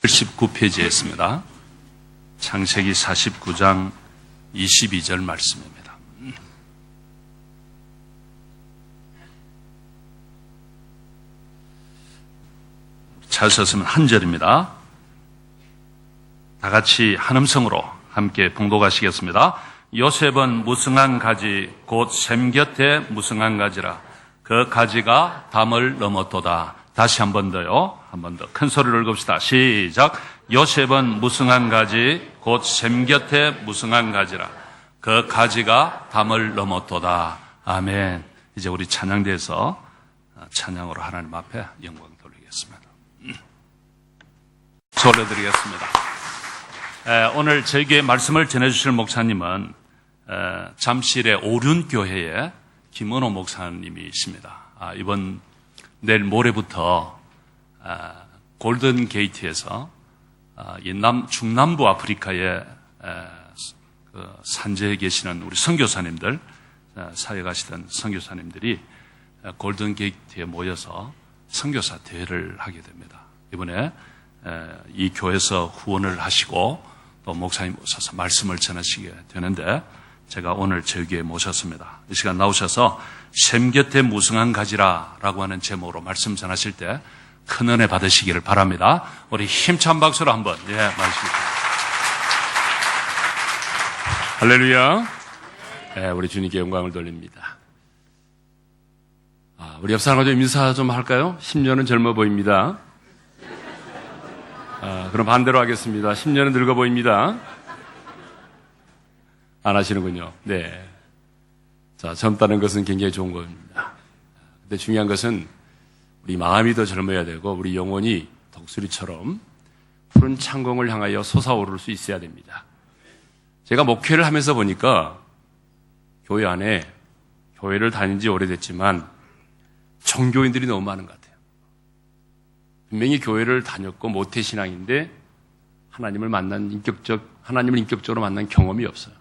79페이지에 있습니다. 창세기 49장 22절 말씀입니다. 잘 썼으면 한 절입니다. 다 같이 한 음성으로 함께 봉독하시겠습니다. 요셉은 무성한 가지 곧 샘 곁에 무성한 가지라 그 가지가 담을 넘었도다. 다시 한 번 더요. 한 번 더 큰 소리로 읽읍시다. 시작. 요셉은 무성한 가지 곧 샘 곁에 무성한 가지라 그 가지가 담을 넘었도다. 아멘. 이제 우리 찬양대에서 찬양으로 하나님 앞에 영광 돌리겠습니다. 올려드리겠습니다. 오늘 저에게 말씀을 전해주실 목사님은 잠실의 오륜교회의 김은호 목사님이십니다. 이번 내일 모레부터 골든 게이트에서 중남부 아프리카의 산지에 계시는 우리 선교사님들, 사역하시던 선교사님들이 골든 게이트에 모여서 선교사 대회를 하게 됩니다. 이번에 이 교회에서 후원을 하시고 또 목사님 오셔서 말씀을 전하시게 되는데 제가 오늘 저에게 모셨습니다. 이 시간 나오셔서 샘 곁에 무성한 가지라 라고 하는 제목으로 말씀 전하실 때 큰 은혜 받으시기를 바랍니다. 우리 힘찬 박수로 한번 말씀드립니다. 할렐루야. 우리 주님께 영광을 돌립니다. 우리 옆 사람과 좀 인사 좀 할까요? 10년은 젊어 보입니다. 그럼 반대로 하겠습니다. 10년은 늙어 보입니다. 안 하시는군요. 네. 자, 젊다는 것은 굉장히 좋은 겁니다. 근데 중요한 것은 우리 마음이 더 젊어야 되고 우리 영혼이 독수리처럼 푸른 창공을 향하여 솟아오를 수 있어야 됩니다. 제가 목회를 하면서 보니까 교회 안에 교회를 다닌 지 오래됐지만 종교인들이 너무 많은 것 같아요. 분명히 교회를 다녔고 모태신앙인데 하나님을 인격적으로 만난 경험이 없어요.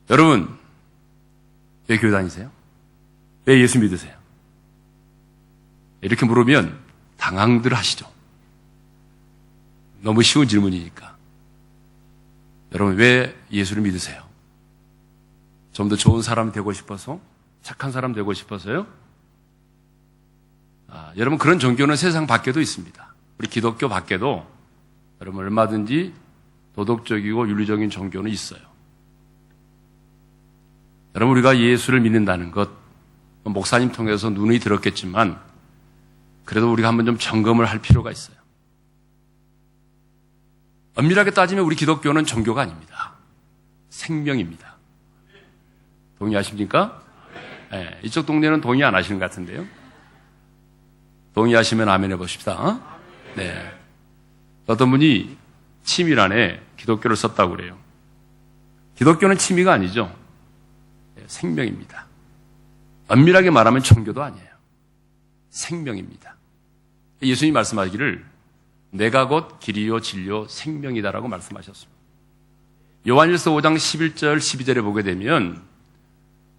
여러분, 왜 교회 다니세요? 왜 예수 믿으세요? 이렇게 물으면 당황들 하시죠. 너무 쉬운 질문이니까. 여러분, 왜 예수를 믿으세요? 좀 더 좋은 사람 되고 싶어서? 착한 사람 되고 싶어서요? 여러분, 그런 종교는 세상 밖에도 있습니다. 우리 기독교 밖에도 여러분 얼마든지 도덕적이고 윤리적인 종교는 있어요. 여러분, 우리가 예수를 믿는다는 것, 목사님 통해서 눈이 들었겠지만 그래도 우리가 한번 좀 점검을 할 필요가 있어요. 엄밀하게 따지면 우리 기독교는 종교가 아닙니다. 생명입니다. 동의하십니까? 네, 이쪽 동네는 동의 안 하시는 것 같은데요. 동의하시면 아멘 해봅시다. 네. 어떤 분이 취미란에 기독교를 썼다고 그래요. 기독교는 취미가 아니죠. 생명입니다. 엄밀하게 말하면 종교도 아니에요. 생명입니다. 예수님이 말씀하기를 내가 곧 길이요 진리요 생명이다라고 말씀하셨습니다. 요한일서 5장 11절 12절에 보게 되면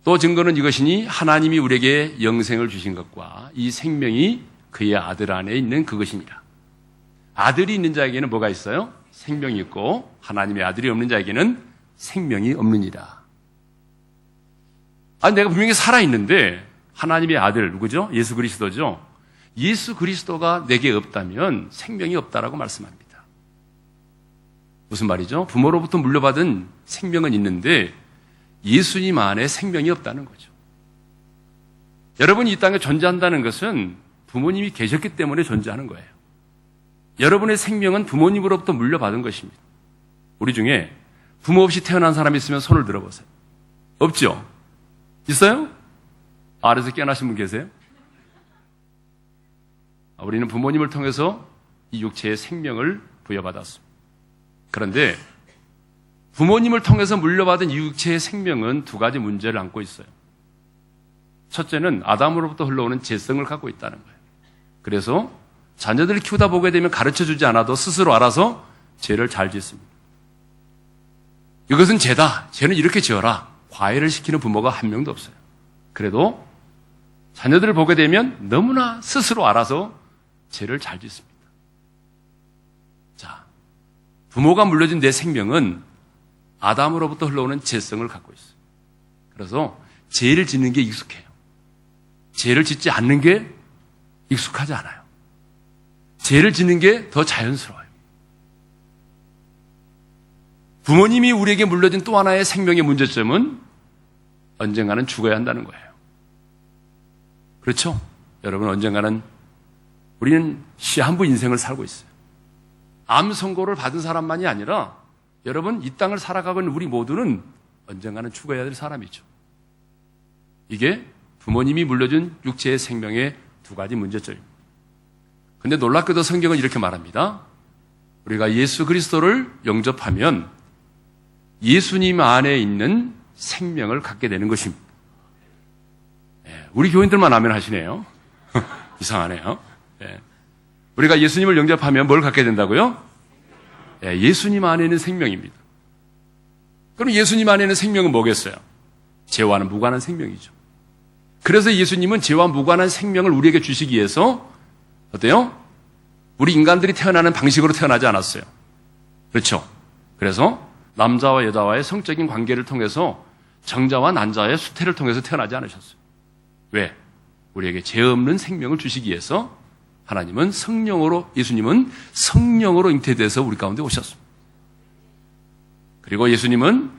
또 증거는 이것이니 하나님이 우리에게 영생을 주신 것과 이 생명이 그의 아들 안에 있는 그것이니라. 아들이 있는 자에게는 뭐가 있어요? 생명이 있고 하나님의 아들이 없는 자에게는 생명이 없느니라. 내가 분명히 살아있는데 하나님의 아들 누구죠? 예수 그리스도죠. 예수 그리스도가 내게 없다면 생명이 없다라고 말씀합니다. 무슨 말이죠? 부모로부터 물려받은 생명은 있는데 예수님 안에 생명이 없다는 거죠. 여러분이 이 땅에 존재한다는 것은 부모님이 계셨기 때문에 존재하는 거예요. 여러분의 생명은 부모님으로부터 물려받은 것입니다. 우리 중에 부모 없이 태어난 사람이 있으면 손을 들어보세요. 없죠? 있어요? 아래서 깨어나신 분 계세요? 우리는 부모님을 통해서 이 육체의 생명을 부여받았습니다. 그런데 부모님을 통해서 물려받은 이 육체의 생명은 두 가지 문제를 안고 있어요. 첫째는 아담으로부터 흘러오는 죄성을 갖고 있다는 거예요. 그래서 자녀들을 키우다 보게 되면 가르쳐주지 않아도 스스로 알아서 죄를 잘 짓습니다. 이것은 죄다. 죄는 이렇게 지어라. 과외를 시키는 부모가 한 명도 없어요. 그래도 자녀들을 보게 되면 너무나 스스로 알아서 죄를 잘 짓습니다. 자, 부모가 물려준 내 생명은 아담으로부터 흘러오는 죄성을 갖고 있어요. 그래서 죄를 짓는 게 익숙해요. 죄를 짓지 않는 게 익숙하지 않아요. 죄를 짓는 게 더 자연스러워요. 부모님이 우리에게 물려준 또 하나의 생명의 문제점은 언젠가는 죽어야 한다는 거예요. 그렇죠? 여러분, 언젠가는 우리는 시한부 인생을 살고 있어요. 암 선고를 받은 사람만이 아니라 여러분, 이 땅을 살아가고 있는 우리 모두는 언젠가는 죽어야 될 사람이죠. 이게 부모님이 물려준 육체의 생명의 두 가지 문제점입니다. 근데 놀랍게도 성경은 이렇게 말합니다. 우리가 예수 그리스도를 영접하면 예수님 안에 있는 생명을 갖게 되는 것입니다. 우리 교인들만 아멘 하시네요. 이상하네요. 우리가 예수님을 영접하면 뭘 갖게 된다고요? 예수님 안에 있는 생명입니다. 그럼 예수님 안에 있는 생명은 뭐겠어요? 죄와는 무관한 생명이죠. 그래서 예수님은 죄와 무관한 생명을 우리에게 주시기 위해서 어때요? 우리 인간들이 태어나는 방식으로 태어나지 않았어요. 그렇죠? 그래서 남자와 여자와의 성적인 관계를 통해서 정자와 난자의 수태를 통해서 태어나지 않으셨어요. 왜? 우리에게 죄 없는 생명을 주시기 위해서 하나님은 성령으로, 예수님은 성령으로 잉태돼서 우리 가운데 오셨습니다. 그리고 예수님은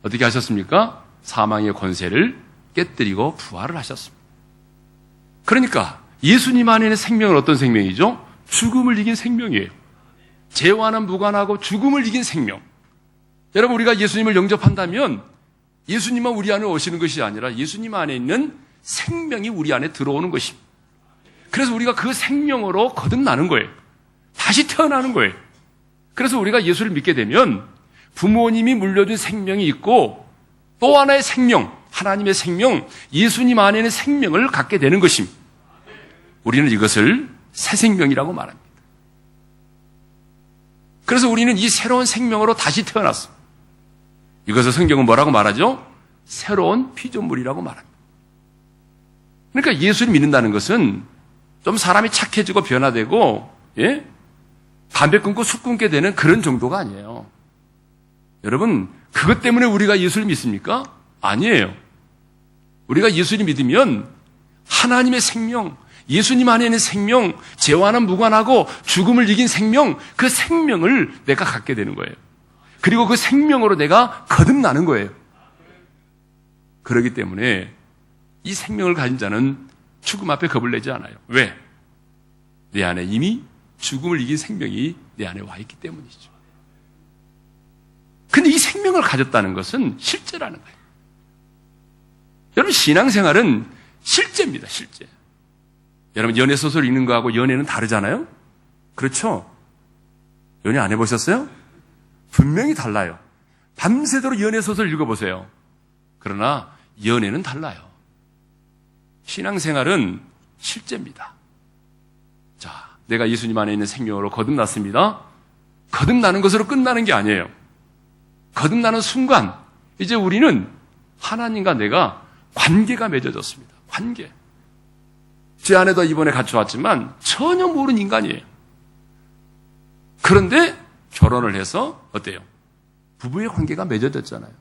어떻게 하셨습니까? 사망의 권세를 깨뜨리고 부활을 하셨습니다. 그러니까 예수님 안에 있는 생명은 어떤 생명이죠? 죽음을 이긴 생명이에요. 죄와는 무관하고 죽음을 이긴 생명. 여러분, 우리가 예수님을 영접한다면 예수님만 우리 안에 오시는 것이 아니라 예수님 안에 있는 생명이 우리 안에 들어오는 것입니다. 그래서 우리가 그 생명으로 거듭나는 거예요. 다시 태어나는 거예요. 그래서 우리가 예수를 믿게 되면 부모님이 물려준 생명이 있고 또 하나의 생명, 하나님의 생명, 예수님 안에 있는 생명을 갖게 되는 것입니다. 우리는 이것을 새 생명이라고 말합니다. 그래서 우리는 이 새로운 생명으로 다시 태어났습니다. 이것을 성경은 뭐라고 말하죠? 새로운 피조물이라고 말합니다. 그러니까 예수를 믿는다는 것은 좀 사람이 착해지고 변화되고, 담배 끊고 술 끊게 되는 그런 정도가 아니에요. 여러분, 그것 때문에 우리가 예수를 믿습니까? 아니에요. 우리가 예수를 믿으면 하나님의 생명, 예수님 안에 있는 생명, 죄와는 무관하고 죽음을 이긴 생명, 그 생명을 내가 갖게 되는 거예요. 그리고 그 생명으로 내가 거듭나는 거예요. 그렇기 때문에 이 생명을 가진 자는 죽음 앞에 겁을 내지 않아요. 왜? 내 안에 이미 죽음을 이긴 생명이 내 안에 와 있기 때문이죠. 근데 이 생명을 가졌다는 것은 실제라는 거예요. 여러분, 신앙생활은 실제입니다, 실제. 여러분, 연애소설 읽는 거하고 연애는 다르잖아요? 그렇죠? 연애 안 해보셨어요? 분명히 달라요. 밤새도록 연애소설 읽어보세요. 그러나 연애는 달라요. 신앙생활은 실제입니다. 자, 내가 예수님 안에 있는 생명으로 거듭났습니다. 거듭나는 것으로 끝나는 게 아니에요. 거듭나는 순간 이제 우리는 하나님과 내가 관계가 맺어졌습니다. 관계. 제 아내도 이번에 같이 왔지만 전혀 모르는 인간이에요. 그런데 결혼을 해서 어때요? 부부의 관계가 맺어졌잖아요.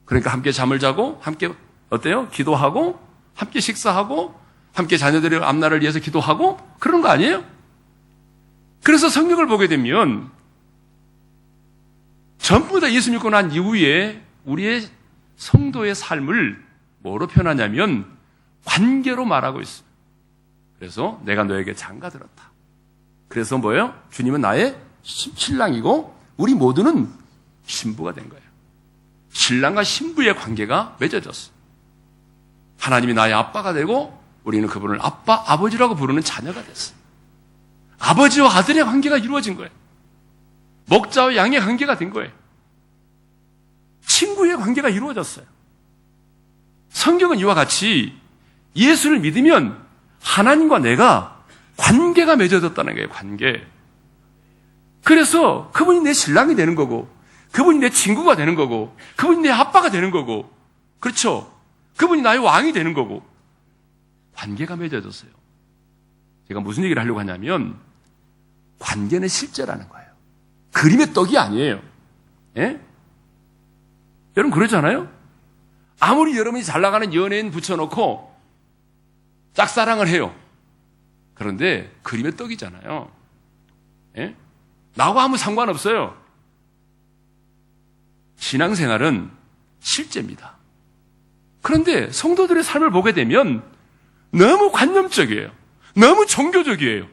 그러니까 함께 잠을 자고 함께 어때요? 기도하고 함께 식사하고 함께 자녀들의 앞날을 위해서 기도하고 그런 거 아니에요? 그래서 성경을 보게 되면 전부 다 예수 믿고 난 이후에 우리의 성도의 삶을 뭐로 표현하냐면 관계로 말하고 있어요. 그래서 내가 너에게 장가들었다. 그래서 뭐예요? 주님은 나의 신랑이고 우리 모두는 신부가 된 거예요. 신랑과 신부의 관계가 맺어졌어요. 하나님이 나의 아빠가 되고 우리는 그분을 아빠, 아버지라고 부르는 자녀가 됐어요. 아버지와 아들의 관계가 이루어진 거예요. 목자와 양의 관계가 된 거예요. 친구의 관계가 이루어졌어요. 성경은 이와 같이 예수를 믿으면 하나님과 내가 관계가 맺어졌다는 거예요. 관계. 그래서 그분이 내 신랑이 되는 거고 그분이 내 친구가 되는 거고 그분이 내 아빠가 되는 거고 그렇죠? 그분이 나의 왕이 되는 거고 관계가 맺어졌어요. 제가 무슨 얘기를 하려고 하냐면 관계는 실제라는 거예요. 그림의 떡이 아니에요. 예? 여러분 그러잖아요? 아무리 여러분이 잘 나가는 연예인 붙여놓고 짝사랑을 해요. 그런데 그림의 떡이잖아요. 예? 나하고 아무 상관없어요. 신앙생활은 실제입니다. 그런데 성도들의 삶을 보게 되면 너무 관념적이에요. 너무 종교적이에요.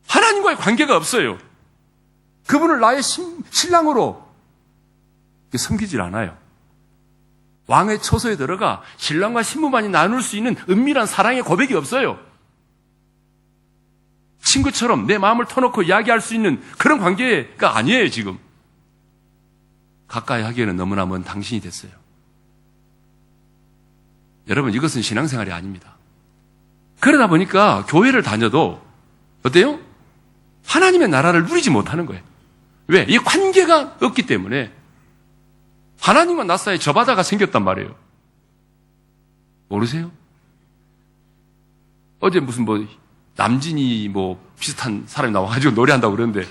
하나님과의 관계가 없어요. 그분을 나의 신랑으로 섬기질 않아요. 왕의 처소에 들어가 신랑과 신부만이 나눌 수 있는 은밀한 사랑의 고백이 없어요. 친구처럼 내 마음을 터놓고 이야기할 수 있는 그런 관계가 아니에요, 지금. 가까이 하기에는 너무나 먼 당신이 됐어요. 여러분, 이것은 신앙생활이 아닙니다. 그러다 보니까 교회를 다녀도 어때요? 하나님의 나라를 누리지 못하는 거예요. 왜? 이 관계가 없기 때문에. 하나님과 나 사이에 저 바다가 생겼단 말이에요. 모르세요? 어제 무슨 남진이 비슷한 사람이 나와가지고 노래한다고 그러는데,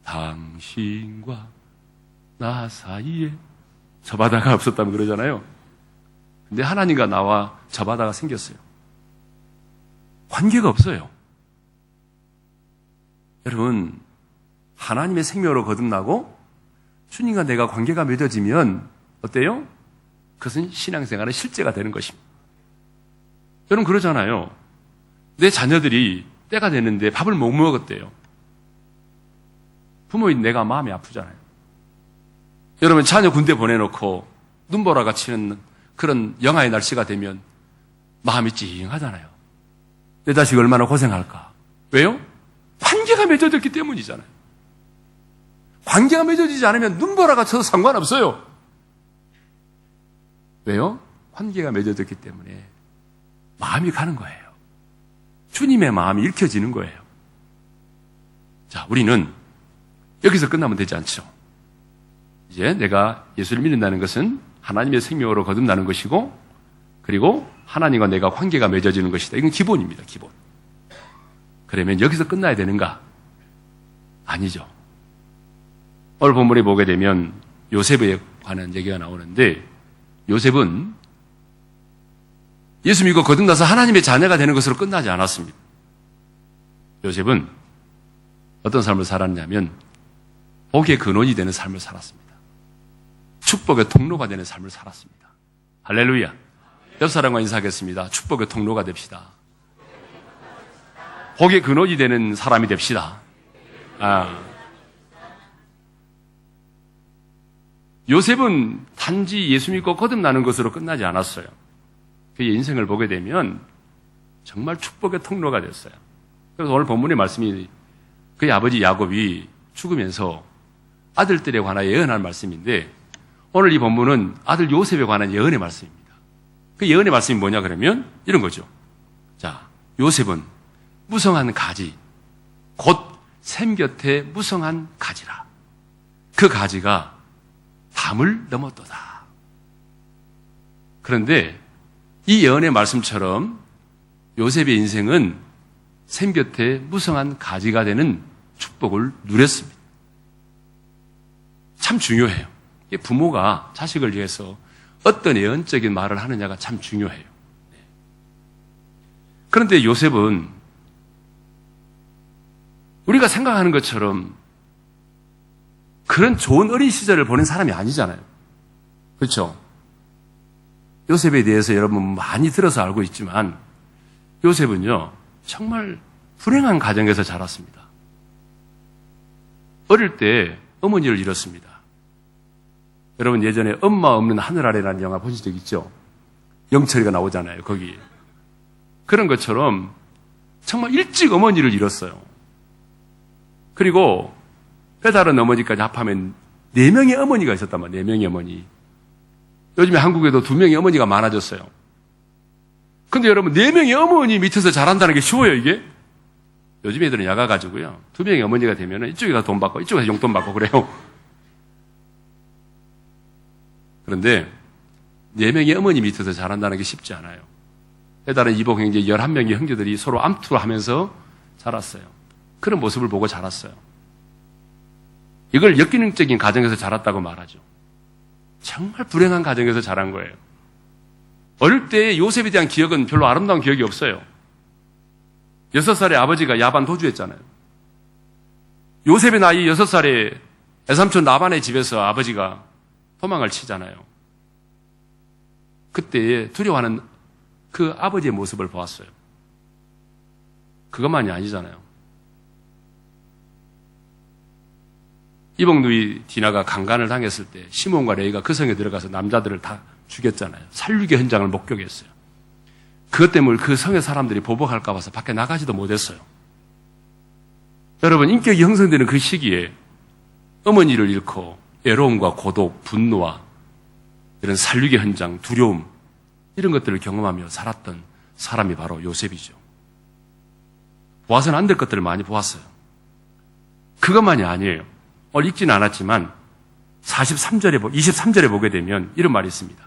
당신과 나 사이에 저 바다가 없었다면 그러잖아요. 근데 하나님과 나와 저 바다가 생겼어요. 관계가 없어요. 여러분, 하나님의 생명으로 거듭나고 주님과 내가 관계가 맺어지면 어때요? 그것은 신앙생활의 실제가 되는 것입니다. 여러분 그러잖아요. 내 자녀들이 때가 됐는데 밥을 못 먹었대요. 부모인 내가 마음이 아프잖아요. 여러분 자녀 군대 보내놓고 눈보라가 치는 그런 영하의 날씨가 되면 마음이 찡하잖아요. 내 자식이 얼마나 고생할까. 왜요? 관계가 맺어졌기 때문이잖아요. 관계가 맺어지지 않으면 눈보라가 쳐도 상관없어요. 왜요? 관계가 맺어졌기 때문에 마음이 가는 거예요. 주님의 마음이 읽혀지는 거예요. 자, 우리는 여기서 끝나면 되지 않죠. 이제 내가 예수를 믿는다는 것은 하나님의 생명으로 거듭나는 것이고, 그리고 하나님과 내가 관계가 맺어지는 것이다. 이건 기본입니다, 기본. 그러면 여기서 끝나야 되는가? 아니죠. 오늘 본문에 보게 되면 요셉에 관한 얘기가 나오는데, 요셉은 예수 믿고 거듭나서 하나님의 자녀가 되는 것으로 끝나지 않았습니다. 요셉은 어떤 삶을 살았냐면 복의 근원이 되는 삶을 살았습니다. 축복의 통로가 되는 삶을 살았습니다. 할렐루야. 옆 사람과 인사하겠습니다. 축복의 통로가 됩시다. 복의 근원이 되는 사람이 됩시다. 요셉은 단지 예수 믿고 거듭나는 것으로 끝나지 않았어요. 그의 인생을 보게 되면 정말 축복의 통로가 됐어요. 그래서 오늘 본문의 말씀이 그의 아버지 야곱이 죽으면서 아들들에 관하여 예언한 말씀인데, 오늘 이 본문은 아들 요셉에 관한 예언의 말씀입니다. 그 예언의 말씀이 뭐냐 그러면 이런 거죠. 자, 요셉은 무성한 가지, 곧 샘 곁에 무성한 가지라. 그 가지가 담을 넘었도다. 그런데 이 예언의 말씀처럼 요셉의 인생은 샘 곁에 무성한 가지가 되는 축복을 누렸습니다. 참 중요해요. 부모가 자식을 위해서 어떤 예언적인 말을 하느냐가 참 중요해요. 그런데 요셉은 우리가 생각하는 것처럼 그런 좋은 어린 시절을 보낸 사람이 아니잖아요. 그렇죠? 요셉에 대해서 여러분 많이 들어서 알고 있지만 요셉은요, 정말 불행한 가정에서 자랐습니다. 어릴 때 어머니를 잃었습니다. 여러분 예전에 엄마 없는 하늘 아래라는 영화 보신 적 있죠? 영철이가 나오잖아요, 거기. 그런 것처럼 정말 일찍 어머니를 잃었어요. 그리고 배다른 어머니까지 합하면 4명의 어머니가 있었단 말이에요. 4명의 어머니. 요즘에 한국에도 2명의 어머니가 많아졌어요. 근데 여러분 4명의 어머니 밑에서 자란다는 게 쉬워요, 이게? 요즘 애들은 야가가지고요, 2명의 어머니가 되면 이쪽에 가서 돈 받고 이쪽에서 용돈 받고 그래요. 그런데 4명의 어머니 밑에서 자란다는 게 쉽지 않아요. 배다른 이복 형제 11명의 형제들이 서로 암투하면서 자랐어요. 그런 모습을 보고 자랐어요. 이걸 역기능적인 가정에서 자랐다고 말하죠. 정말 불행한 가정에서 자란 거예요. 어릴 때 요셉에 대한 기억은 별로 아름다운 기억이 없어요. 6살에 아버지가 야반 도주했잖아요. 요셉의 나이 6살에 애삼촌 라반의 집에서 아버지가 도망을 치잖아요. 그때 두려워하는 그 아버지의 모습을 보았어요. 그것만이 아니잖아요. 이복누이 디나가 강간을 당했을 때 시몬과 레이가 그 성에 들어가서 남자들을 다 죽였잖아요. 살육의 현장을 목격했어요. 그것 때문에 그 성의 사람들이 보복할까 봐서 밖에 나가지도 못했어요. 여러분, 인격이 형성되는 그 시기에 어머니를 잃고 외로움과 고독, 분노와 이런 살육의 현장, 두려움 이런 것들을 경험하며 살았던 사람이 바로 요셉이죠. 보아서는 안 될 것들을 많이 보았어요. 그것만이 아니에요. 읽지는 않았지만 23절에 보게 되면 이런 말이 있습니다.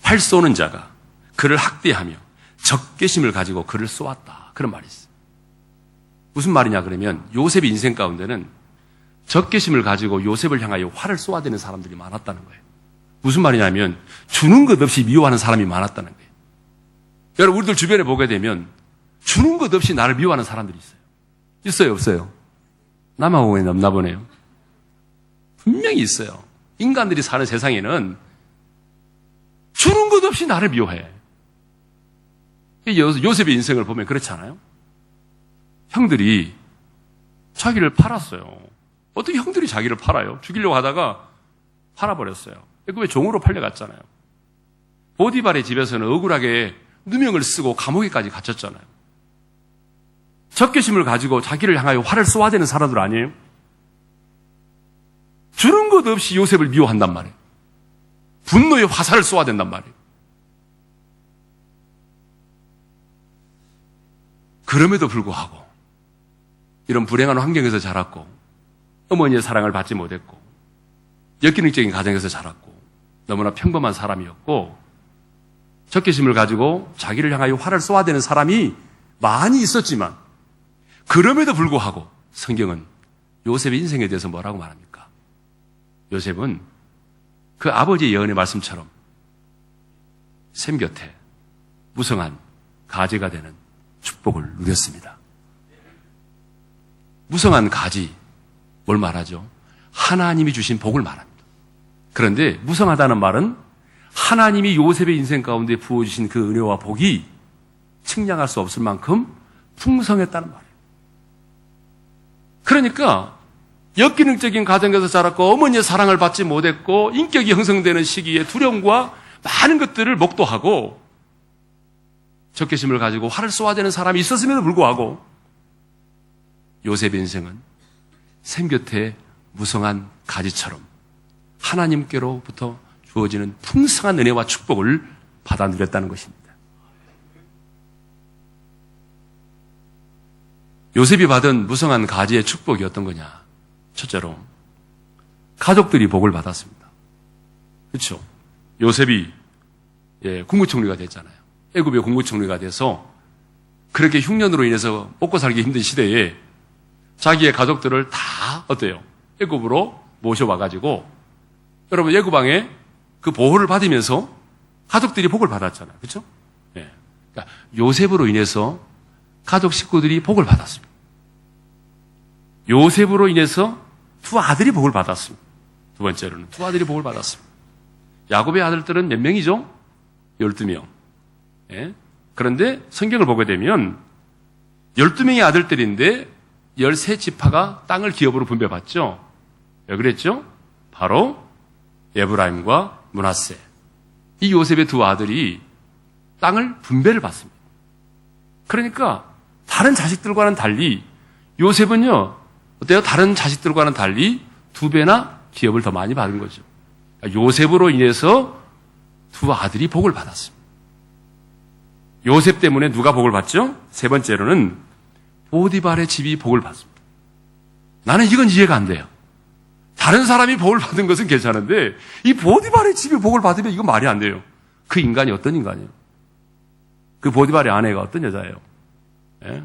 활 쏘는 자가 그를 학대하며 적개심을 가지고 그를 쏘았다. 그런 말이 있어요. 무슨 말이냐 그러면 요셉의 인생 가운데는 적개심을 가지고 요셉을 향하여 활을 쏘아대는 사람들이 많았다는 거예요. 무슨 말이냐면 주는 것 없이 미워하는 사람이 많았다는 거예요. 여러분, 우리들 주변에 보게 되면 주는 것 없이 나를 미워하는 사람들이 있어요. 있어요, 없어요? 남아공에 없나 보네요. 분명히 있어요. 인간들이 사는 세상에는 주는 것 없이 나를 미워해. 요셉의 인생을 보면 그렇지 않아요? 형들이 자기를 팔았어요. 어떻게 형들이 자기를 팔아요? 죽이려고 하다가 팔아버렸어요. 그 왜 종으로 팔려갔잖아요. 보디발의 집에서는 억울하게 누명을 쓰고 감옥에까지 갇혔잖아요. 적개심을 가지고 자기를 향하여 활을 쏘아대는 사람들 아니에요? 주는 것 없이 요셉을 미워한단 말이에요. 분노의 화살을 쏘아댄단 말이에요. 그럼에도 불구하고 이런 불행한 환경에서 자랐고 어머니의 사랑을 받지 못했고 역기능적인 가정에서 자랐고 너무나 평범한 사람이었고 적개심을 가지고 자기를 향하여 활을 쏘아대는 사람이 많이 있었지만 그럼에도 불구하고 성경은 요셉의 인생에 대해서 뭐라고 말합니까? 요셉은 그 아버지의 예언의 말씀처럼 샘 곁에 무성한 가지가 되는 축복을 누렸습니다. 무성한 가지, 뭘 말하죠? 하나님이 주신 복을 말합니다. 그런데 무성하다는 말은 하나님이 요셉의 인생 가운데 부어주신 그 은혜와 복이 측량할 수 없을 만큼 풍성했다는 말이에요. 그러니까 역기능적인 가정에서 자랐고 어머니의 사랑을 받지 못했고 인격이 형성되는 시기에 두려움과 많은 것들을 목도하고 적개심을 가지고 활을 쏘아대는 사람이 있었음에도 불구하고 요셉의 인생은 샘 곁에 무성한 가지처럼 하나님께로부터 주어지는 풍성한 은혜와 축복을 받아 누렸다는 것입니다. 요셉이 받은 무성한 가지의 축복이 어떤 거냐? 첫째로 가족들이 복을 받았습니다. 그렇죠? 요셉이 국무총리가 됐잖아요. 애굽의 국무총리가 돼서 그렇게 흉년으로 인해서 먹고 살기 힘든 시대에 자기의 가족들을 다 어때요? 애굽으로 모셔와가지고 여러분 애굽 왕의 그 보호를 받으면서 가족들이 복을 받았잖아요. 그렇죠? 예. 그러니까 요셉으로 인해서 가족 식구들이 복을 받았습니다. 요셉으로 인해서 두 아들이 복을 받았습니다. 두 번째로는 두 아들이 복을 받았습니다. 야곱의 아들들은 몇 명이죠? 12명. 예? 그런데 성경을 보게 되면 12명의 아들들인데 13지파가 땅을 기업으로 분배받죠. 왜 그랬죠? 바로 에브라임과 므낫세. 이 요셉의 두 아들이 땅을 분배를 받습니다. 그러니까 다른 자식들과는 달리 요셉은요, 어때요? 다른 자식들과는 달리 2배나 기업을 더 많이 받은 거죠. 요셉으로 인해서 두 아들이 복을 받았습니다. 요셉 때문에 누가 복을 받죠? 세 번째로는 보디발의 집이 복을 받습니다. 나는 이건 이해가 안 돼요. 다른 사람이 복을 받은 것은 괜찮은데 이 보디발의 집이 복을 받으면 이건 말이 안 돼요. 그 인간이 어떤 인간이에요? 그 보디발의 아내가 어떤 여자예요? 예?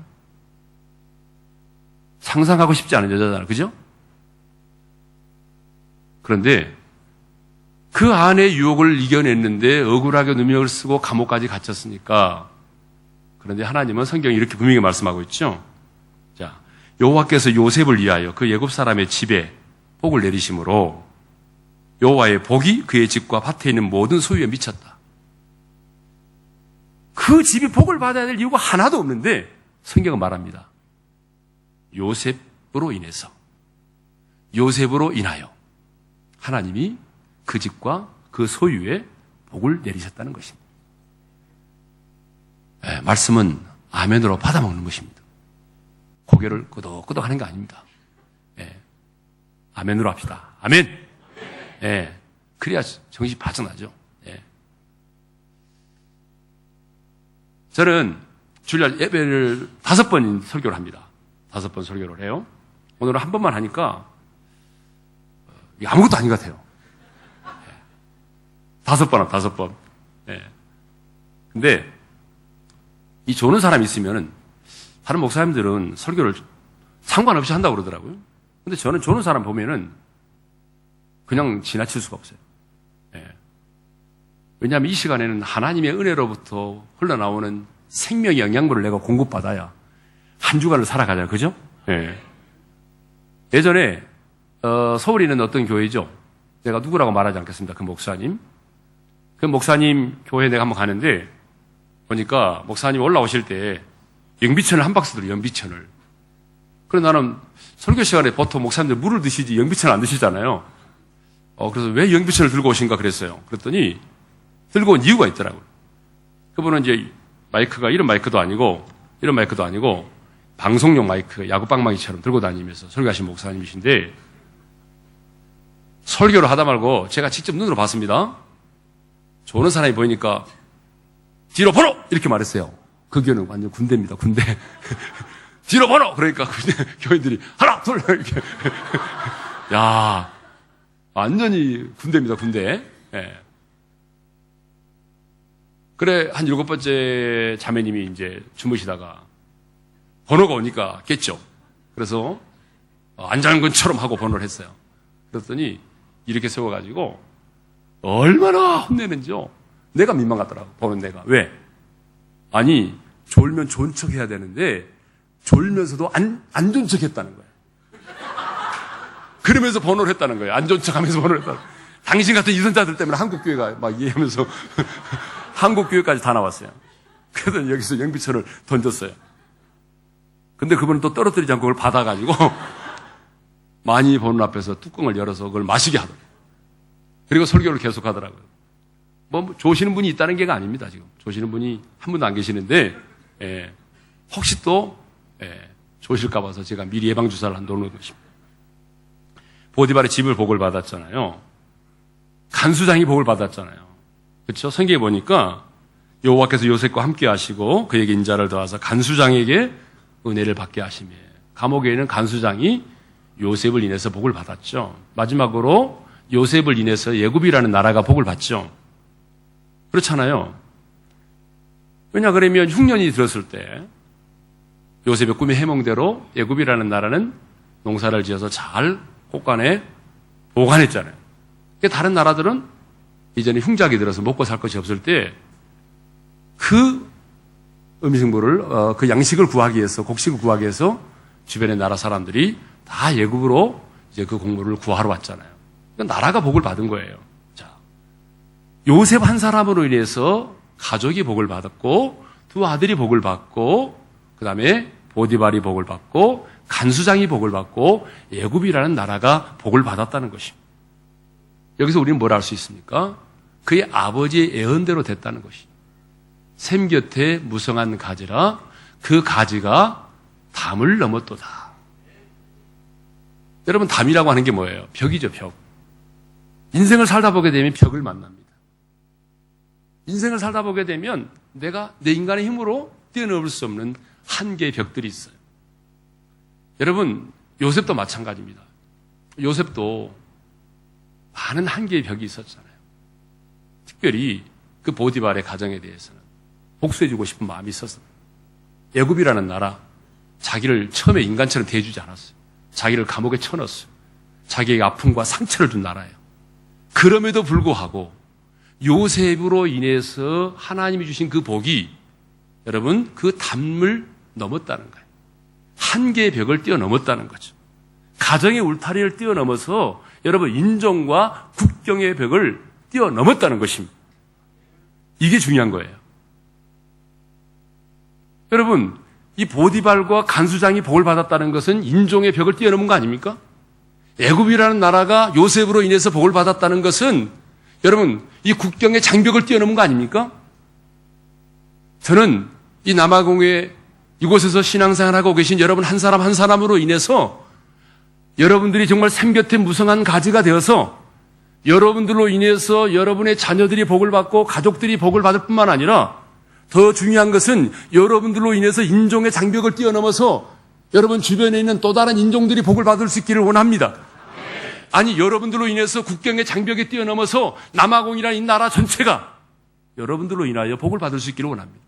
상상하고 싶지 않은 여자잖아요. 그죠? 그런데 그 안에 유혹을 이겨냈는데 억울하게 누명을 쓰고 감옥까지 갇혔으니까. 그런데 하나님은 성경에 이렇게 분명히 말씀하고 있죠. 자, 여호와께서 요셉을 위하여 그 애굽 사람의 집에 복을 내리심으로 여호와의 복이 그의 집과 밭에 있는 모든 소유에 미쳤다. 그 집이 복을 받아야 될 이유가 하나도 없는데 성경은 말합니다. 요셉으로 인해서, 요셉으로 인하여 하나님이 그 집과 그 소유에 복을 내리셨다는 것입니다. 네, 말씀은 아멘으로 받아먹는 것입니다. 고개를 끄덕끄덕 하는 게 아닙니다. 네, 아멘으로 합시다. 아멘! 네, 그래야 정신 빠져나죠. 네. 저는 주일 예배를 5번 설교를 합니다. 5번 설교를 해요. 오늘은 한 번만 하니까 아무것도 아닌 것 같아요. 5번 하면 5번. 네. 근데 이 조는 사람이 있으면은 다른 목사님들은 설교를 상관없이 한다고 그러더라고요. 근데 저는 조는 사람 보면은 그냥 지나칠 수가 없어요. 네. 왜냐하면 이 시간에는 하나님의 은혜로부터 흘러나오는 생명의 영양분을 내가 공급받아야 한 주간을 살아가잖아요. 그죠? 네. 예전에 서울에 있는 어떤 교회죠. 내가 누구라고 말하지 않겠습니다. 그 목사님. 그 목사님 교회에 내가 한번 가는데 보니까 목사님 올라오실 때 영비천을 한 박스 들어요. 영비천을. 그래서 나는 설교 시간에 보통 목사님들 물을 드시지 영비천 안 드시잖아요. 그래서 왜 영비천을 들고 오신가 그랬어요. 그랬더니 들고 온 이유가 있더라고요. 그분은 이제 마이크가 이런 마이크도 아니고 방송용 마이크, 야구방망이처럼 들고 다니면서 설교하신 목사님이신데 설교를 하다 말고 제가 직접 눈으로 봤습니다. 좋은 사람이 보이니까 뒤로 보러! 이렇게 말했어요. 그 교회는 완전 군대입니다. 군대. 뒤로 보러! 그러니까 교인들이 하나, 둘! 이렇게. 야, 완전히 군대입니다. 군대. 네. 그래, 한 7번째 자매님이 이제 주무시다가 번호가 오니까 깼죠. 그래서 안장근처럼 하고 번호를 했어요. 그랬더니 이렇게 세워가지고 얼마나 혼내는지요. 내가 민망하더라고. 보는 내가. 왜? 아니 졸면 좋은 척 해야 되는데 졸면서도 안 좋은 척 했다는 거예요. 그러면서 번호를 했다는 거예요. 안 좋은 척 하면서 번호를 했다는 거예요. 당신 같은 이선자들 때문에 한국교회가 막 이해하면서 한국교회까지 다 나왔어요. 그래서 여기서 영비천을 던졌어요. 근데 그분은 또 떨어뜨리지 않고 그걸 받아가지고 많이 보는 앞에서 뚜껑을 열어서 그걸 마시게 하더라고요. 그리고 설교를 계속 하더라고요. 뭐 조시는 분이 있다는 게가 아닙니다. 지금 조시는 분이 한 분도 안 계시는데 혹시 또 조실까 봐서 제가 미리 예방주사를 한 놓는 것입니다. 보디발의 집을 복을 받았잖아요. 간수장이 복을 받았잖아요. 그렇죠? 성경에 보니까 여호와께서 요셉과 함께 하시고 그에게 인자를 더하사 간수장에게 은혜를 받게 하시며 감옥에 있는 간수장이 요셉을 인해서 복을 받았죠. 마지막으로 요셉을 인해서 애굽이라는 나라가 복을 받죠. 그렇잖아요. 왜냐 그러면 흉년이 들었을 때 요셉의 꿈의 해몽대로 애굽이라는 나라는 농사를 지어서 잘 곳간에 보관했잖아요. 다른 나라들은 이전에 흉작이 들어서 먹고 살 것이 없을 때 그 음식물을 그 양식을 구하기 위해서 곡식을 구하기 위해서 주변의 나라 사람들이 다 애굽으로 이제 그 곡물을 구하러 왔잖아요. 그러니까 나라가 복을 받은 거예요. 자, 요셉 한 사람으로 인해서 가족이 복을 받았고 두 아들이 복을 받고 그 다음에 보디발이 복을 받고 간수장이 복을 받고 애굽이라는 나라가 복을 받았다는 것입니다. 여기서 우리는 뭘 알 수 있습니까? 그의 아버지의 예언대로 됐다는 것입니다. 샘 곁에 무성한 가지라 그 가지가 담을 넘었도다. 여러분 담이라고 하는 게 뭐예요? 벽이죠, 벽. 인생을 살다 보게 되면 벽을 만납니다. 인생을 살다 보게 되면 내가 내 인간의 힘으로 뛰어넘을 수 없는 한계의 벽들이 있어요. 여러분 요셉도 마찬가지입니다. 요셉도 많은 한계의 벽이 있었잖아요. 특별히 그 보디발의 가정에 대해서는 복수해주고 싶은 마음이 있었어요. 애굽이라는 나라 자기를 처음에 인간처럼 대해주지 않았어요. 자기를 감옥에 쳐넣었어요. 자기에게 아픔과 상처를 준 나라예요. 그럼에도 불구하고 요셉으로 인해서 하나님이 주신 그 복이 여러분 그 담을 넘었다는 거예요. 한계의 벽을 뛰어넘었다는 거죠. 가정의 울타리를 뛰어넘어서 여러분 인종과 국경의 벽을 뛰어넘었다는 것입니다. 이게 중요한 거예요. 여러분 이 보디발과 간수장이 복을 받았다는 것은 인종의 벽을 뛰어넘은 거 아닙니까? 애굽이라는 나라가 요셉으로 인해서 복을 받았다는 것은 여러분 이 국경의 장벽을 뛰어넘은 거 아닙니까? 저는 이 남아공에 이곳에서 신앙생활하고 계신 여러분 한 사람 한 사람으로 인해서 여러분들이 정말 샘곁에 무성한 가지가 되어서 여러분들로 인해서 여러분의 자녀들이 복을 받고 가족들이 복을 받을 뿐만 아니라 더 중요한 것은 여러분들로 인해서 인종의 장벽을 뛰어넘어서 여러분 주변에 있는 또 다른 인종들이 복을 받을 수 있기를 원합니다. 아니 여러분들로 인해서 국경의 장벽에 뛰어넘어서 남아공이라는 이 나라 전체가 여러분들로 인하여 복을 받을 수 있기를 원합니다.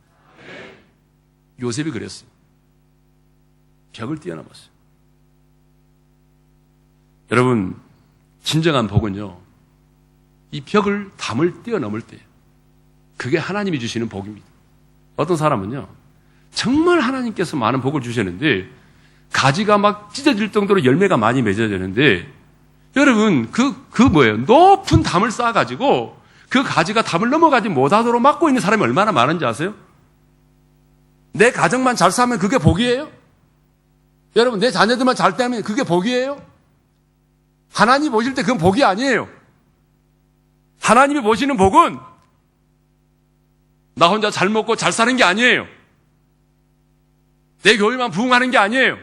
요셉이 그랬어요. 벽을 뛰어넘었어요. 여러분 진정한 복은요 이 벽을 담을 뛰어넘을 때 그게 하나님이 주시는 복입니다. 어떤 사람은요 정말 하나님께서 많은 복을 주셨는데 가지가 막 찢어질 정도로 열매가 많이 맺어지는데 여러분 그 뭐예요? 높은 담을 쌓아가지고 그 가지가 담을 넘어가지 못하도록 막고 있는 사람이 얼마나 많은지 아세요? 내 가정만 잘 살면 그게 복이에요? 여러분 내 자녀들만 잘 되면 그게 복이에요? 하나님 보실 때 그건 복이 아니에요. 하나님이 보시는 복은 나 혼자 잘 먹고 잘 사는 게 아니에요. 내 교회만 부흥하는 게 아니에요.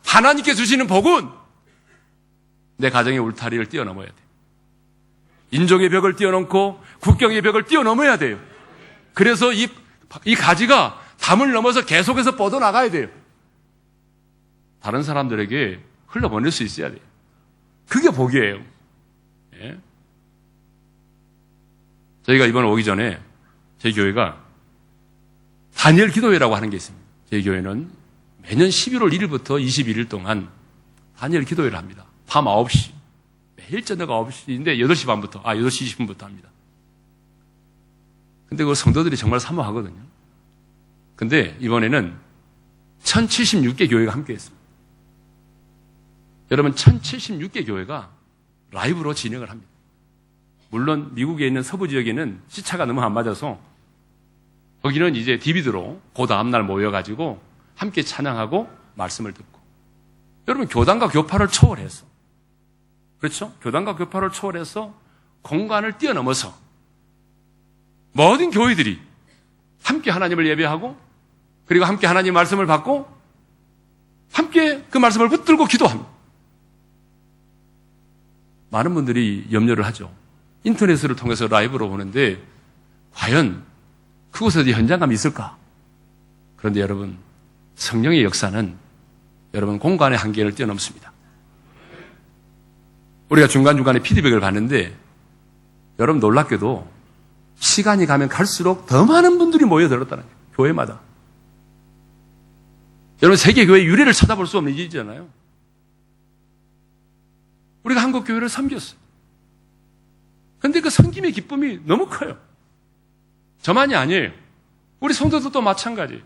하나님께 주시는 복은 내 가정의 울타리를 뛰어넘어야 돼요. 인종의 벽을 뛰어넘고 국경의 벽을 뛰어넘어야 돼요. 그래서 이 가지가 담을 넘어서 계속해서 뻗어나가야 돼요. 다른 사람들에게 흘러보낼 수 있어야 돼요. 그게 복이에요. 예? 저희가 이번에 오기 전에 저희 교회가 다니엘 기도회라고 하는 게 있습니다. 저희 교회는 매년 11월 1일부터 21일 동안 다니엘 기도회를 합니다. 밤 9시. 매일 저녁 9시인데 8시 반부터, 8시 20분부터 합니다. 근데 그 성도들이 정말 사모하거든요. 근데 이번에는 1076개 교회가 함께 했습니다. 여러분 1076개 교회가 라이브로 진행을 합니다. 물론 미국에 있는 서부 지역에는 시차가 너무 안 맞아서 거기는 이제 DVD로 그 다음날 모여가지고 함께 찬양하고 말씀을 듣고 여러분 교단과 교파를 초월해서 그렇죠? 교단과 교파를 초월해서 공간을 뛰어넘어서 모든 교회들이 함께 하나님을 예배하고 그리고 함께 하나님 말씀을 받고 함께 그 말씀을 붙들고 기도합니다. 많은 분들이 염려를 하죠. 인터넷을 통해서 라이브로 보는데 과연 그곳에도 현장감이 있을까? 그런데 여러분 성령의 역사는 여러분 공간의 한계를 뛰어넘습니다. 우리가 중간중간에 피드백을 받는데 여러분 놀랍게도 시간이 가면 갈수록 더 많은 분들이 모여들었다는 거예요. 교회마다. 여러분 세계교회 유래를 찾아볼 수 없는 일이잖아요. 우리가 한국 교회를 섬겼어요. 그런데 그 섬김의 기쁨이 너무 커요. 저만이 아니에요. 우리 성도들도 마찬가지예요.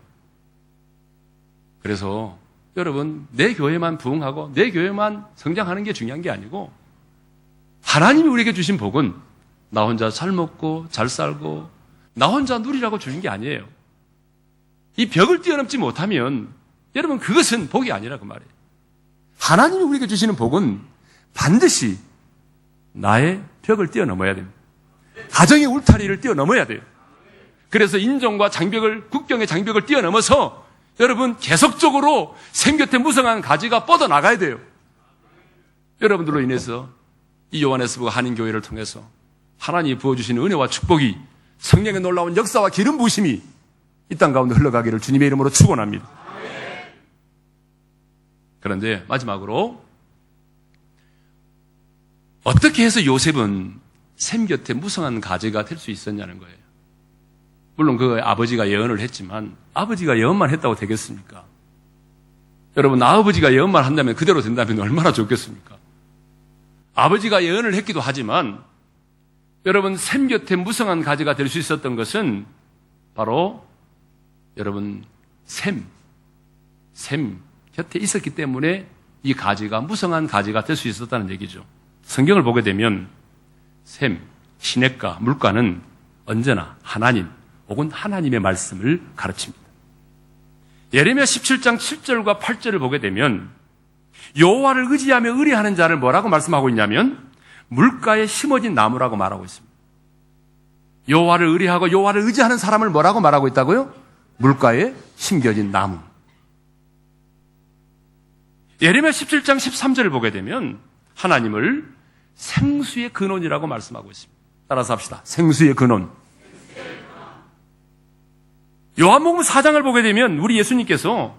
그래서 여러분 내 교회만 부흥하고 내 교회만 성장하는 게 중요한 게 아니고 하나님이 우리에게 주신 복은 나 혼자 잘 먹고 잘 살고 나 혼자 누리라고 주는 게 아니에요. 이 벽을 뛰어넘지 못하면 여러분 그것은 복이 아니라 그 말이에요. 하나님이 우리에게 주시는 복은 반드시 나의 벽을 뛰어넘어야 됩니다. 가정의 울타리를 뛰어넘어야 돼요. 그래서 인종과 장벽을 국경의 장벽을 뛰어넘어서 여러분 계속적으로 생곁에 무성한 가지가 뻗어나가야 돼요. 여러분들로 인해서 이 요한에스부가 한인교회를 통해서 하나님이 부어주시는 은혜와 축복이 성령의 놀라운 역사와 기름 부으심이 이 땅 가운데 흘러가기를 주님의 이름으로 축원합니다. 그런데 마지막으로 어떻게 해서 요셉은 샘 곁에 무성한 가지가 될 수 있었냐는 거예요. 물론 그 아버지가 예언을 했지만 아버지가 예언만 했다고 되겠습니까? 여러분 아버지가 예언만 한다면 그대로 된다면 얼마나 좋겠습니까? 아버지가 예언을 했기도 하지만 여러분 샘 곁에 무성한 가지가 될 수 있었던 것은 바로 여러분 샘 곁에 있었기 때문에 이 가지가 무성한 가지가 될 수 있었다는 얘기죠. 성경을 보게 되면 샘, 시냇가, 물가는 언제나 하나님 혹은 하나님의 말씀을 가르칩니다. 예레미야 17장 7절과 8절을 보게 되면 여호와를 의지하며 의뢰하는 자를 뭐라고 말씀하고 있냐면 물가에 심어진 나무라고 말하고 있습니다. 여호와를 의뢰하고 여호와를 의지하는 사람을 뭐라고 말하고 있다고요? 물가에 심겨진 나무. 예레미야 17장 13절을 보게 되면 하나님을 생수의 근원이라고 말씀하고 있습니다. 따라서 합시다. 생수의 근원. 요한복음 4장을 보게 되면 우리 예수님께서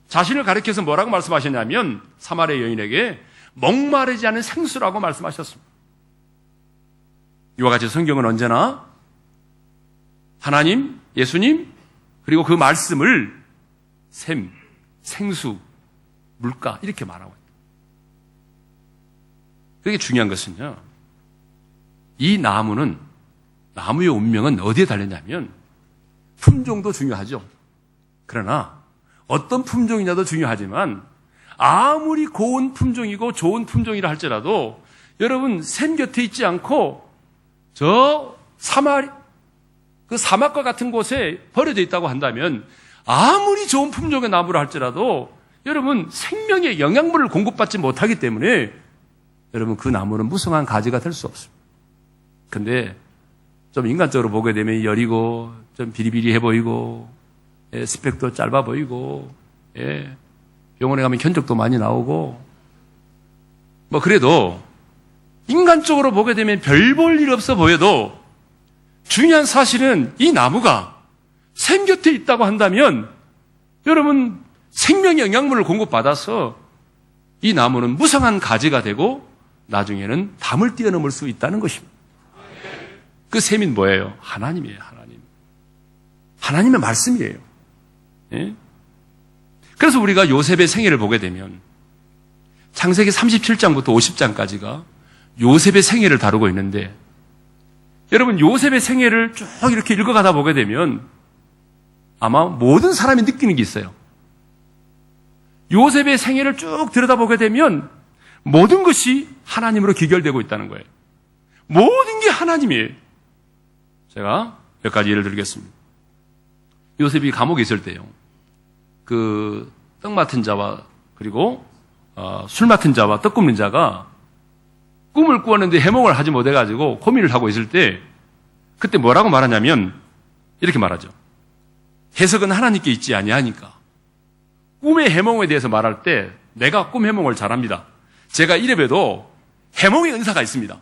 자신을 가리켜서 뭐라고 말씀하셨냐면 사마리아 여인에게 목마르지 않은 생수라고 말씀하셨습니다. 이와 같이 성경은 언제나 하나님, 예수님, 그리고 그 말씀을 샘, 생수, 물가 이렇게 말하고 있다. 그게 중요한 것은요. 이 나무의 운명은 어디에 달렸냐면 품종도 중요하죠. 그러나 어떤 품종이냐도 중요하지만 아무리 고운 품종이고 좋은 품종이라 할지라도 여러분 샘 곁에 있지 않고 저 사막과 같은 곳에 버려져 있다고 한다면 아무리 좋은 품종의 나무라 할지라도 여러분 생명의 영양분을 공급받지 못하기 때문에 여러분 그 나무는 무성한 가지가 될 수 없습니다. 근데 좀 인간적으로 보게 되면 여리고 좀 비리비리해 보이고 스펙도 짧아 보이고 병원에 가면 견적도 많이 나오고 뭐 그래도 인간적으로 보게 되면 별 볼 일 없어 보여도 중요한 사실은 이 나무가 샘 곁에 있다고 한다면 여러분 생명의 영양분을 공급받아서 이 나무는 무성한 가지가 되고 나중에는 담을 뛰어넘을 수 있다는 것입니다. 그 샘인 뭐예요? 하나님이에요. 하나님의 말씀이에요. 예? 그래서 우리가 요셉의 생애를 보게 되면 창세기 37장부터 50장까지가 요셉의 생애를 다루고 있는데 여러분 요셉의 생애를 쭉 이렇게 읽어가다 보게 되면 아마 모든 사람이 느끼는 게 있어요. 요셉의 생애를 쭉 들여다보게 되면 모든 것이 하나님으로 귀결되고 있다는 거예요. 모든 게 하나님이에요. 제가 몇 가지 예를 들겠습니다. 요셉이 감옥에 있을 때요. 그 떡 맡은 자와 그리고 술 맡은 자와 떡 굽는 자가 꿈을 꾸었는데 해몽을 하지 못해가지고 고민을 하고 있을 때 그때 뭐라고 말하냐면 이렇게 말하죠. 해석은 하나님께 있지 아니하니까. 꿈의 해몽에 대해서 말할 때 내가 꿈 해몽을 잘합니다. 제가 이래봬도 해몽의 은사가 있습니다.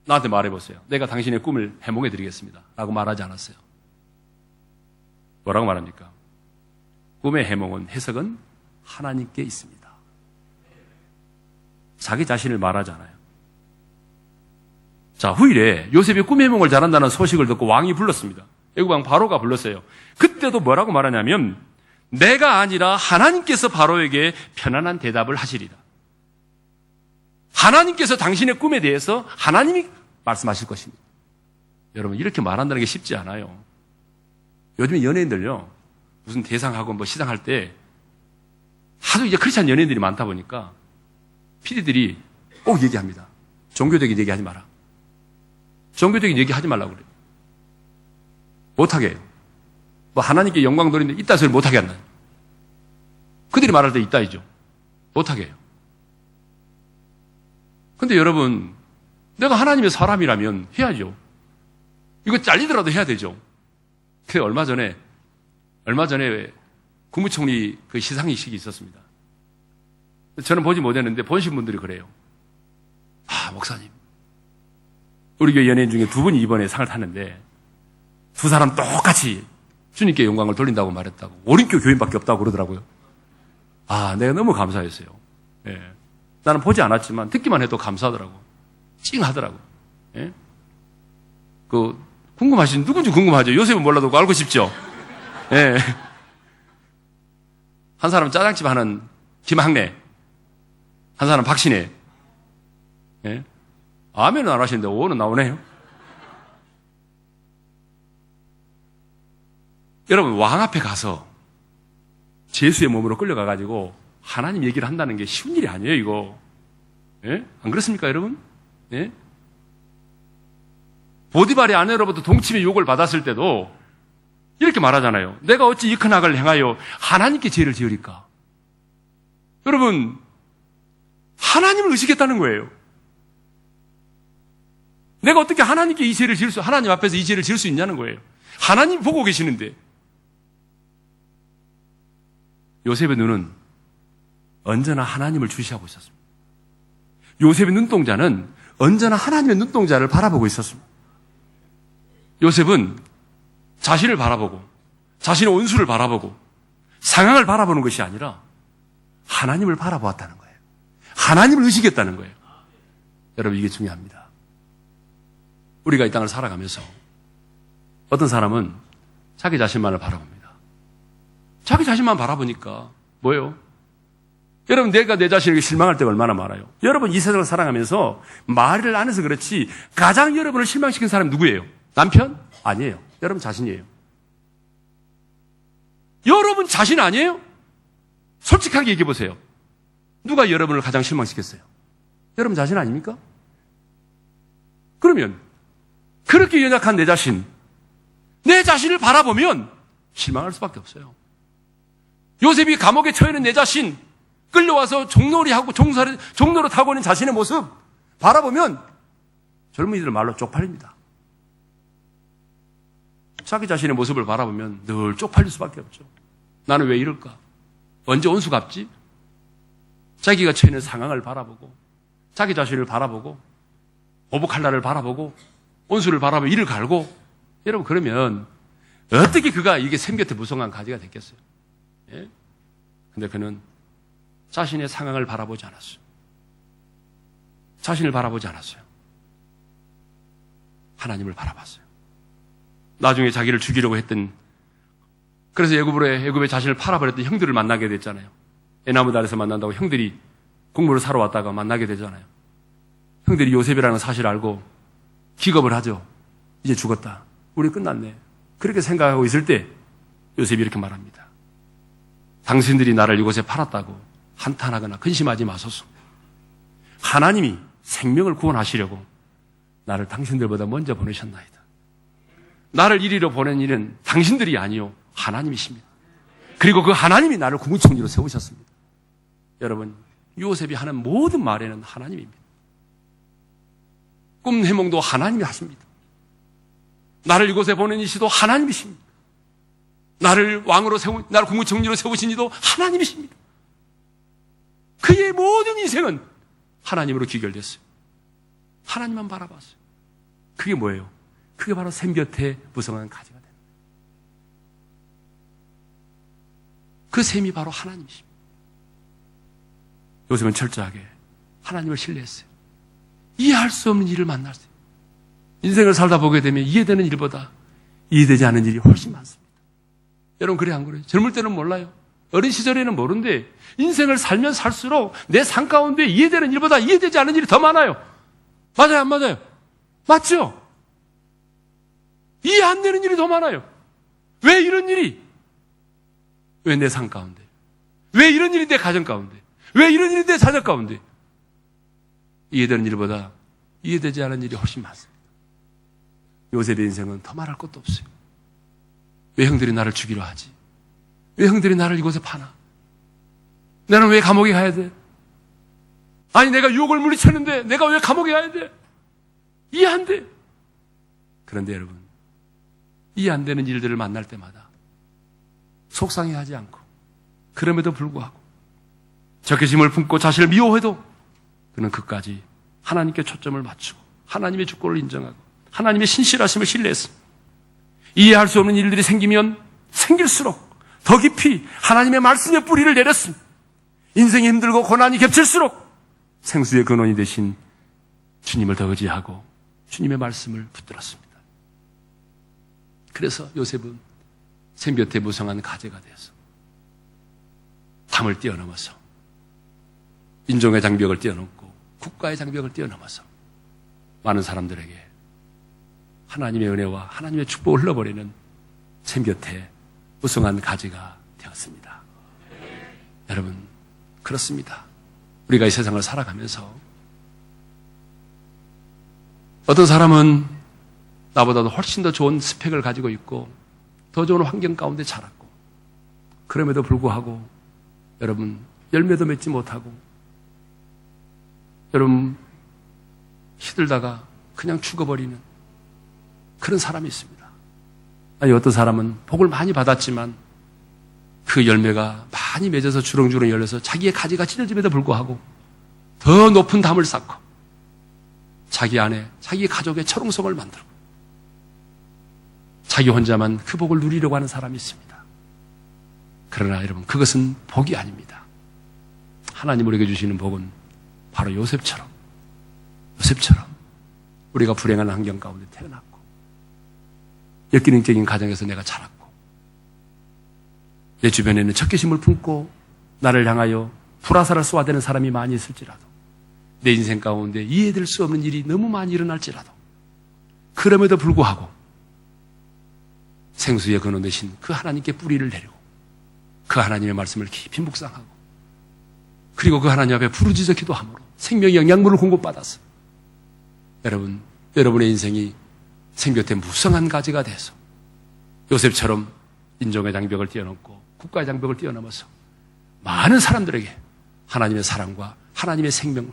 나한테 말해보세요. 내가 당신의 꿈을 해몽해드리겠습니다. 라고 말하지 않았어요. 뭐라고 말합니까? 꿈의 해몽은 해석은 하나님께 있습니다. 자기 자신을 말하잖아요. 자, 후일에 요셉이 꿈의 해몽을 잘한다는 소식을 듣고 왕이 불렀습니다. 애국왕 바로가 불렀어요. 그때도 뭐라고 말하냐면 내가 아니라 하나님께서 바로에게 편안한 대답을 하시리라. 하나님께서 당신의 꿈에 대해서 하나님이 말씀하실 것입니다. 여러분 이렇게 말한다는 게 쉽지 않아요. 요즘에 연예인들요 무슨 대상하고 뭐 시상할 때 하도 이제 크리스찬 연예인들이 많다 보니까 PD들이 꼭 얘기합니다. 종교적인 얘기하지 마라. 종교적인 얘기하지 말라고 그래요. 못하게 해요. 뭐 하나님께 영광 돌리는데 이따 소리 못하게 한다. 그들이 말할 때 이따이죠. 못하게 해요. 근데 여러분 내가 하나님의 사람이라면 해야죠. 이거 잘리더라도 해야 되죠. 그 얼마 전에 국무총리 그 시상식이 있었습니다. 저는 보지 못했는데 보신 분들이 그래요. 아, 목사님. 우리 교회 연예인 중에 두 분이 이번에 상을 탔는데 두 사람 똑같이 주님께 영광을 돌린다고 말했다고. 오른교 교인밖에 없다고 그러더라고요. 아, 내가 너무 감사했어요. 예. 나는 보지 않았지만 듣기만 해도 감사하더라고. 찡하더라고. 예? 궁금하신 누군지 궁금하죠? 요셉은 몰라도 알고 싶죠? 예. 한 사람은 짜장집 하는 김학래, 한 사람은 박신혜. 예? 아멘은 안 하시는데 오는 나오네요. 여러분, 왕 앞에 가서 제수의 몸으로 끌려가가지고 하나님 얘기를 한다는 게 쉬운 일이 아니에요, 이거. 예? 안 그렇습니까, 여러분? 예? 보디발의 아내로부터 동침의 욕을 받았을 때도 이렇게 말하잖아요. 내가 어찌 이 큰 악을 행하여 하나님께 죄를 지으리까? 여러분, 하나님을 의식했다는 거예요. 내가 어떻게 하나님께 이 죄를 지을 하나님 앞에서 이 죄를 지을 수 있냐는 거예요. 하나님 보고 계시는데. 요셉의 눈은 언제나 하나님을 주시하고 있었습니다. 요셉의 눈동자는 언제나 하나님의 눈동자를 바라보고 있었습니다. 요셉은 자신을 바라보고 자신의 원수를 바라보고 상황을 바라보는 것이 아니라 하나님을 바라보았다는 거예요. 하나님을 의식했다는 거예요. 여러분, 이게 중요합니다. 우리가 이 땅을 살아가면서 어떤 사람은 자기 자신만을 바라봅니다. 자기 자신만 바라보니까 뭐예요? 여러분, 내가 내 자신에게 실망할 때가 얼마나 많아요. 여러분, 이 세상을 살아가면서 말을 안 해서 그렇지 가장 여러분을 실망시킨 사람이 누구예요? 남편? 아니에요. 여러분 자신이에요. 여러분 자신 아니에요? 솔직하게 얘기해 보세요. 누가 여러분을 가장 실망시켰어요? 여러분 자신 아닙니까? 그러면 그렇게 연약한 내 자신을 바라보면 실망할 수밖에 없어요. 요셉이 감옥에 처해있는 내 자신, 끌려와서 종놀이하고 종로로 타고 있는 자신의 모습 바라보면 젊은이들 말로 쪽팔립니다. 자기 자신의 모습을 바라보면 늘 쪽팔릴 수밖에 없죠. 나는 왜 이럴까? 언제 온수 갚지? 자기가 처해 있는 상황을 바라보고 자기 자신을 바라보고 오복할날을 바라보고 온수를 바라보고 이를 갈고, 여러분, 그러면 어떻게 그가 이게 샘곁에 무성한 가지가 됐겠어요? 예? 근데 그는 자신의 상황을 바라보지 않았어요. 자신을 바라보지 않았어요. 하나님을 바라봤어요. 나중에 자기를 죽이려고 했던, 그래서 애굽에 자신을 팔아버렸던 형들을 만나게 됐잖아요. 에나무 달에서 만난다고 형들이 곡물을 사러 왔다가 만나게 되잖아요. 형들이 요셉이라는 사실을 알고 기겁을 하죠. 이제 죽었다. 우리 끝났네. 그렇게 생각하고 있을 때 요셉이 이렇게 말합니다. 당신들이 나를 이곳에 팔았다고 한탄하거나 근심하지 마소서. 하나님이 생명을 구원하시려고 나를 당신들보다 먼저 보내셨나이다. 나를 이리로 보낸 일은 당신들이 아니요 하나님이십니다. 그리고 그 하나님이 나를 국무총리로 세우셨습니다. 여러분, 요셉이 하는 모든 말에는 하나님입니다. 꿈 해몽도 하나님이 하십니다. 나를 이곳에 보낸 이시도 하나님이십니다. 나를 국무총리로 세우신 이도 하나님이십니다. 그의 모든 인생은 하나님으로 귀결됐어요. 하나님만 바라봤어요. 그게 뭐예요? 그게 바로 샘곁에 무성한 가지가 되는 거예요. 그 샘이 바로 하나님이십니다. 요즘은 철저하게 하나님을 신뢰했어요. 이해할 수 없는 일을 만났어요. 인생을 살다 보게 되면 이해되는 일보다 이해되지 않은 일이 훨씬 많습니다. 여러분, 그래 안 그래요? 젊을 때는 몰라요. 어린 시절에는 모르는데 인생을 살면 살수록 내 삶 가운데 이해되는 일보다 이해되지 않은 일이 더 많아요. 맞아요, 안 맞아요? 맞죠? 이해 안 되는 일이 더 많아요. 왜 이런 일이? 왜 내 삶 가운데? 왜 이런 일이 내 가정 가운데? 왜 이런 일이 내 자녀 가운데? 이해되는 일보다 이해되지 않은 일이 훨씬 많습니다. 요셉의 인생은 더 말할 것도 없어요. 왜 형들이 나를 죽이려 하지? 왜 형들이 나를 이곳에 파나? 나는 왜 감옥에 가야 돼? 아니, 내가 유혹을 물리쳤는데 내가 왜 감옥에 가야 돼? 이해 안 돼. 그런데 여러분, 이해 안 되는 일들을 만날 때마다 속상해하지 않고, 그럼에도 불구하고 적개심을 품고 자신을 미워해도 그는 끝까지 하나님께 초점을 맞추고 하나님의 주권을 인정하고 하나님의 신실하심을 신뢰했습니다. 이해할 수 없는 일들이 생기면 생길수록 더 깊이 하나님의 말씀의 뿌리를 내렸습니다. 인생이 힘들고 고난이 겹칠수록 생수의 근원이 되신 주님을 더 의지하고 주님의 말씀을 붙들었습니다. 그래서 요셉은 샘곁에 무성한 가재가 되어서 담을 뛰어넘어서 인종의 장벽을 뛰어넘고 국가의 장벽을 뛰어넘어서 많은 사람들에게 하나님의 은혜와 하나님의 축복을 흘러버리는 샘 곁에 무성한 가지가 되었습니다. 여러분, 그렇습니다. 우리가 이 세상을 살아가면서 어떤 사람은 나보다도 훨씬 더 좋은 스펙을 가지고 있고 더 좋은 환경 가운데 자랐고, 그럼에도 불구하고 여러분 열매도 맺지 못하고 여러분 시들다가 그냥 죽어버리는 그런 사람이 있습니다. 아니, 어떤 사람은 복을 많이 받았지만 그 열매가 많이 맺어서 주렁주렁 열려서 자기의 가지가 찢어짐에도 불구하고 더 높은 담을 쌓고 자기 안에 자기 가족의 철옹성을 만들고 자기 혼자만 그 복을 누리려고 하는 사람이 있습니다. 그러나 여러분, 그것은 복이 아닙니다. 하나님 우리에게 주시는 복은 바로 요셉처럼 우리가 불행한 환경 가운데 태어났고 역기능적인 가정에서 내가 자랐고 내 주변에는 적개심을 품고 나를 향하여 불화살을 쏘아대는 사람이 많이 있을지라도, 내 인생 가운데 이해될 수 없는 일이 너무 많이 일어날지라도, 그럼에도 불구하고 생수에 건너내신 그 하나님께 뿌리를 내리고 그 하나님의 말씀을 깊이 묵상하고 그리고 그 하나님 앞에 부르짖어 기도함으로 생명의 영양분을 공급받아서 여러분의 인생이 생곁에 무성한 가지가 돼서 요셉처럼 인종의 장벽을 뛰어넘고 국가의 장벽을 뛰어넘어서 많은 사람들에게 하나님의 사랑과 하나님의 생명을,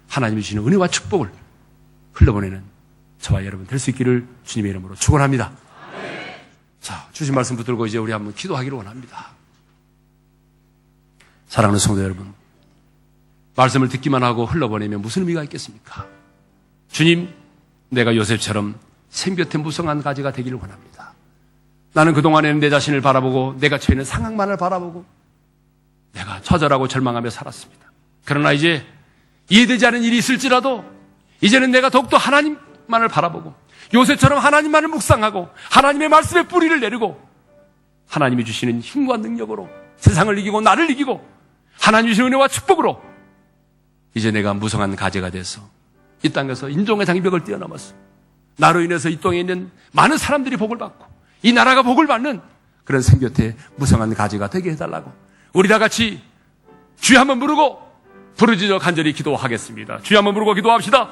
하나님이 주시는 은혜와 축복을 흘러보내는 저와 여러분 될 수 있기를 주님의 이름으로 축원합니다. 자, 주신 말씀 붙들고 이제 우리 한번 기도하기를 원합니다. 사랑하는 성도 여러분, 말씀을 듣기만 하고 흘러보내면 무슨 의미가 있겠습니까? 주님, 내가 요셉처럼 생곁에 무성한 가지가 되기를 원합니다. 나는 그동안에는 내 자신을 바라보고 내가 처해 있는 상황만을 바라보고 내가 좌절하고 절망하며 살았습니다. 그러나 이제 이해되지 않은 일이 있을지라도 이제는 내가 더욱더 하나님만을 바라보고 요셉처럼 하나님만을 묵상하고 하나님의 말씀에 뿌리를 내리고 하나님이 주시는 힘과 능력으로 세상을 이기고 나를 이기고 하나님이 주시는 은혜와 축복으로 이제 내가 무성한 가지가 돼서 이 땅에서 인종의 장벽을 뛰어넘어서 나로 인해서 이 땅에 있는 많은 사람들이 복을 받고 이 나라가 복을 받는 그런 생곁에 무성한 가지가 되게 해달라고 우리 다 같이 주여 한번 부르고 부르짖어 간절히 기도하겠습니다. 주여 한번 부르고 기도합시다.